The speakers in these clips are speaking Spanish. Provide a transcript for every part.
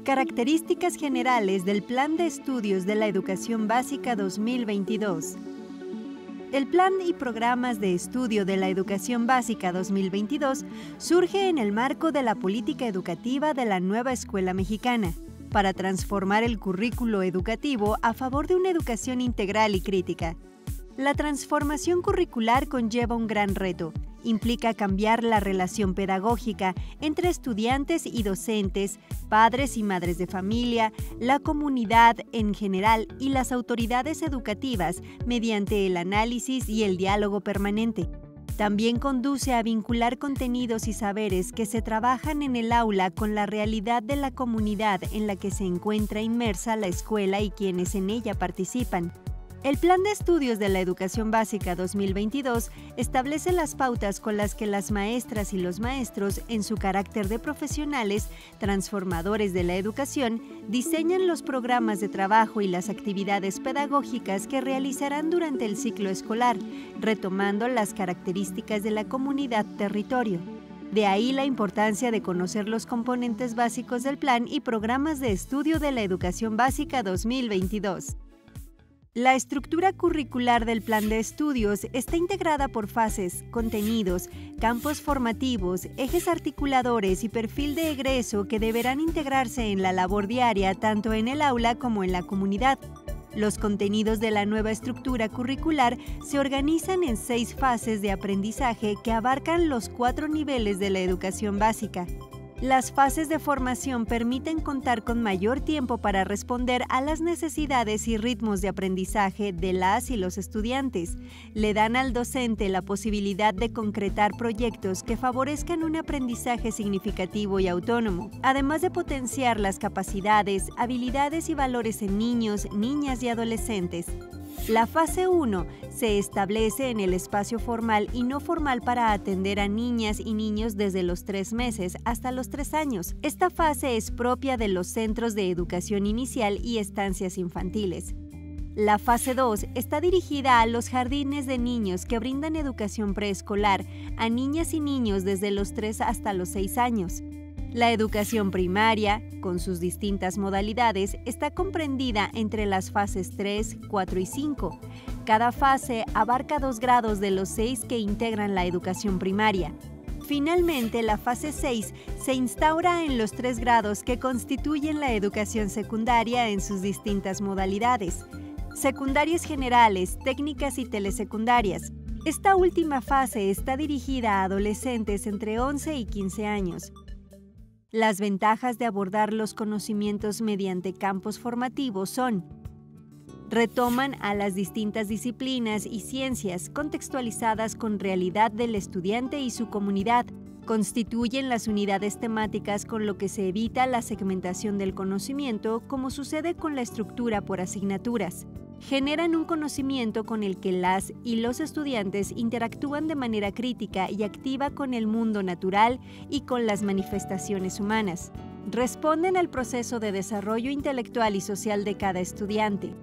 Características generales del Plan de Estudios de la Educación Básica 2022. El Plan y Programas de Estudio de la Educación Básica 2022 surge en el marco de la política educativa de la nueva escuela mexicana, para transformar el currículo educativo a favor de una educación integral y crítica. La transformación curricular conlleva un gran reto. Implica cambiar la relación pedagógica entre estudiantes y docentes, padres y madres de familia, la comunidad en general y las autoridades educativas mediante el análisis y el diálogo permanente. También conduce a vincular contenidos y saberes que se trabajan en el aula con la realidad de la comunidad en la que se encuentra inmersa la escuela y quienes en ella participan. El Plan de Estudios de la Educación Básica 2022 establece las pautas con las que las maestras y los maestros, en su carácter de profesionales, transformadores de la educación, diseñan los programas de trabajo y las actividades pedagógicas que realizarán durante el ciclo escolar, retomando las características de la comunidad territorio. De ahí la importancia de conocer los componentes básicos del Plan y Programas de Estudio de la Educación Básica 2022. La estructura curricular del Plan de Estudios está integrada por fases, contenidos, campos formativos, ejes articuladores y perfil de egreso que deberán integrarse en la labor diaria tanto en el aula como en la comunidad. Los contenidos de la nueva estructura curricular se organizan en 6 fases de aprendizaje que abarcan los 4 niveles de la educación básica. Las fases de formación permiten contar con mayor tiempo para responder a las necesidades y ritmos de aprendizaje de las y los estudiantes. Le dan al docente la posibilidad de concretar proyectos que favorezcan un aprendizaje significativo y autónomo, además de potenciar las capacidades, habilidades y valores en niños, niñas y adolescentes. La fase 1 se establece en el espacio formal y no formal para atender a niñas y niños desde los 3 meses hasta los 3 años. Esta fase es propia de los centros de educación inicial y estancias infantiles. La fase 2 está dirigida a los jardines de niños que brindan educación preescolar a niñas y niños desde los 3 hasta los 6 años. La educación primaria, con sus distintas modalidades, está comprendida entre las fases 3, 4 y 5. Cada fase abarca 2 grados de los 6 que integran la educación primaria. Finalmente, la fase 6 se instaura en los 3 grados que constituyen la educación secundaria en sus distintas modalidades: secundarias generales, técnicas y telesecundarias. Esta última fase está dirigida a adolescentes entre 11 y 15 años. Las ventajas de abordar los conocimientos mediante campos formativos son: retoman a las distintas disciplinas y ciencias contextualizadas con realidad del estudiante y su comunidad, constituyen las unidades temáticas con lo que se evita la segmentación del conocimiento como sucede con la estructura por asignaturas. Generan un conocimiento con el que las y los estudiantes interactúan de manera crítica y activa con el mundo natural y con las manifestaciones humanas. Responden al proceso de desarrollo intelectual y social de cada estudiante.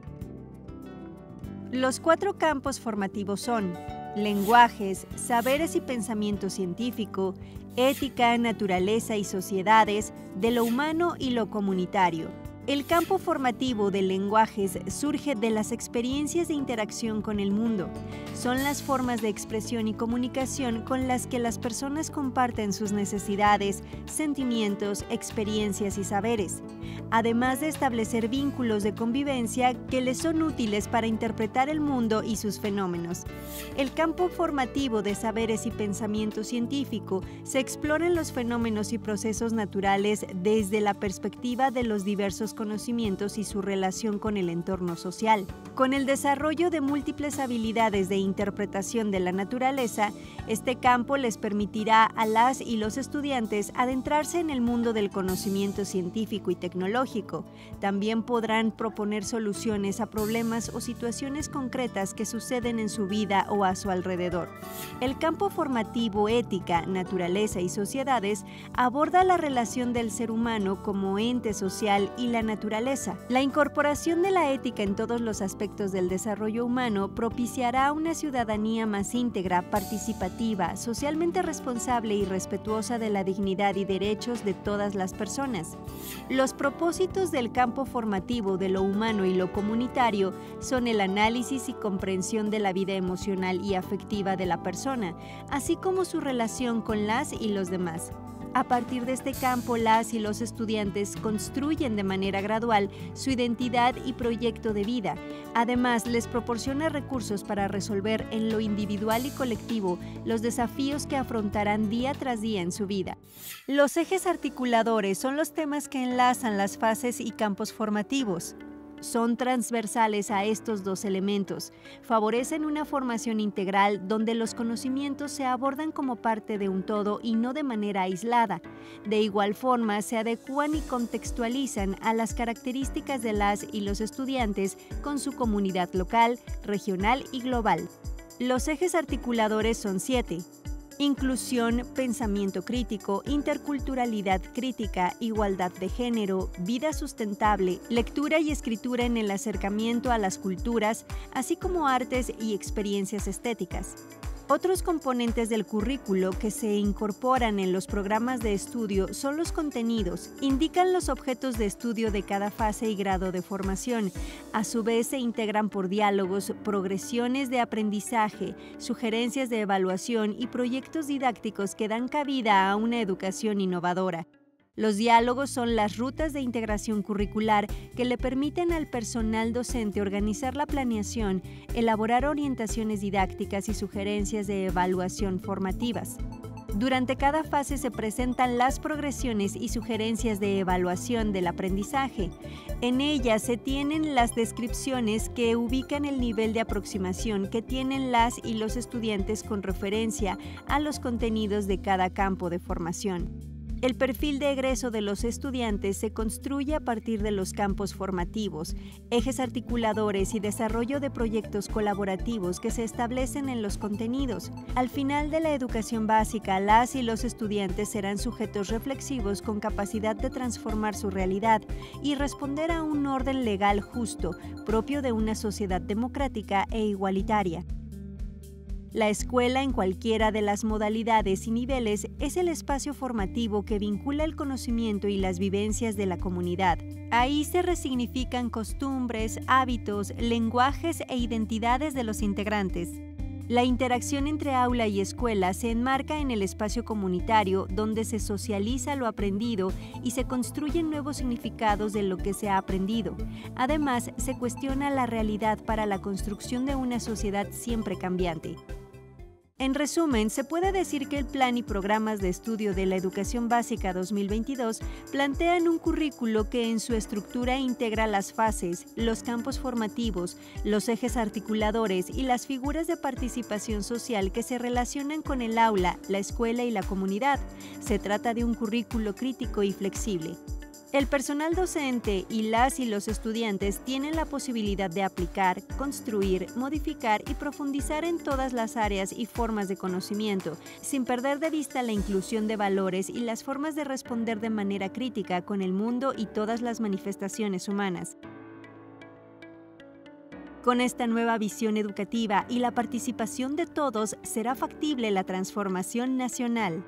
Los 4 campos formativos son: lenguajes, saberes y pensamiento científico, ética, naturaleza y sociedades, de lo humano y lo comunitario. El campo formativo de lenguajes surge de las experiencias de interacción con el mundo. Son las formas de expresión y comunicación con las que las personas comparten sus necesidades, sentimientos, experiencias y saberes, además de establecer vínculos de convivencia que les son útiles para interpretar el mundo y sus fenómenos. El campo formativo de saberes y pensamiento científico se exploran los fenómenos y procesos naturales desde la perspectiva de los diversos conocimientos y su relación con el entorno social. Con el desarrollo de múltiples habilidades de interpretación de la naturaleza, este campo les permitirá a las y los estudiantes adentrarse en el mundo del conocimiento científico y tecnológico. También podrán proponer soluciones a problemas o situaciones concretas que suceden en su vida o a su alrededor. El campo formativo ética, naturaleza y sociedades aborda la relación del ser humano como ente social y la naturaleza. La incorporación de la ética en todos los aspectos del desarrollo humano propiciará una ciudadanía más íntegra, participativa, socialmente responsable y respetuosa de la dignidad y derechos de todas las personas. Los propósitos propósitos del campo formativo de lo humano y lo comunitario son el análisis y comprensión de la vida emocional y afectiva de la persona, así como su relación con las y los demás. A partir de este campo, las y los estudiantes construyen de manera gradual su identidad y proyecto de vida. Además, les proporciona recursos para resolver en lo individual y colectivo los desafíos que afrontarán día tras día en su vida. Los ejes articuladores son los temas que enlazan las fases y campos formativos. Son transversales a estos dos elementos, favorecen una formación integral donde los conocimientos se abordan como parte de un todo y no de manera aislada. De igual forma, se adecúan y contextualizan a las características de las y los estudiantes con su comunidad local, regional y global. Los ejes articuladores son 7. Inclusión, pensamiento crítico, interculturalidad crítica, igualdad de género, vida sustentable, lectura y escritura en el acercamiento a las culturas, así como artes y experiencias estéticas. Otros componentes del currículo que se incorporan en los programas de estudio son los contenidos, indican los objetos de estudio de cada fase y grado de formación. A su vez se integran por diálogos, progresiones de aprendizaje, sugerencias de evaluación y proyectos didácticos que dan cabida a una educación innovadora. Los diálogos son las rutas de integración curricular que le permiten al personal docente organizar la planeación, elaborar orientaciones didácticas y sugerencias de evaluación formativas. Durante cada fase se presentan las progresiones y sugerencias de evaluación del aprendizaje. En ellas se tienen las descripciones que ubican el nivel de aproximación que tienen las y los estudiantes con referencia a los contenidos de cada campo de formación. El perfil de egreso de los estudiantes se construye a partir de los campos formativos, ejes articuladores y desarrollo de proyectos colaborativos que se establecen en los contenidos. Al final de la educación básica, las y los estudiantes serán sujetos reflexivos con capacidad de transformar su realidad y responder a un orden legal justo, propio de una sociedad democrática e igualitaria. La escuela, en cualquiera de las modalidades y niveles, es el espacio formativo que vincula el conocimiento y las vivencias de la comunidad. Ahí se resignifican costumbres, hábitos, lenguajes e identidades de los integrantes. La interacción entre aula y escuela se enmarca en el espacio comunitario donde se socializa lo aprendido y se construyen nuevos significados de lo que se ha aprendido. Además, se cuestiona la realidad para la construcción de una sociedad siempre cambiante. En resumen, se puede decir que el Plan y Programas de Estudio de la Educación Básica 2022 plantean un currículo que en su estructura integra las fases, los campos formativos, los ejes articuladores y las figuras de participación social que se relacionan con el aula, la escuela y la comunidad. Se trata de un currículo crítico y flexible. El personal docente y las y los estudiantes tienen la posibilidad de aplicar, construir, modificar y profundizar en todas las áreas y formas de conocimiento, sin perder de vista la inclusión de valores y las formas de responder de manera crítica con el mundo y todas las manifestaciones humanas. Con esta nueva visión educativa y la participación de todos, será factible la transformación nacional.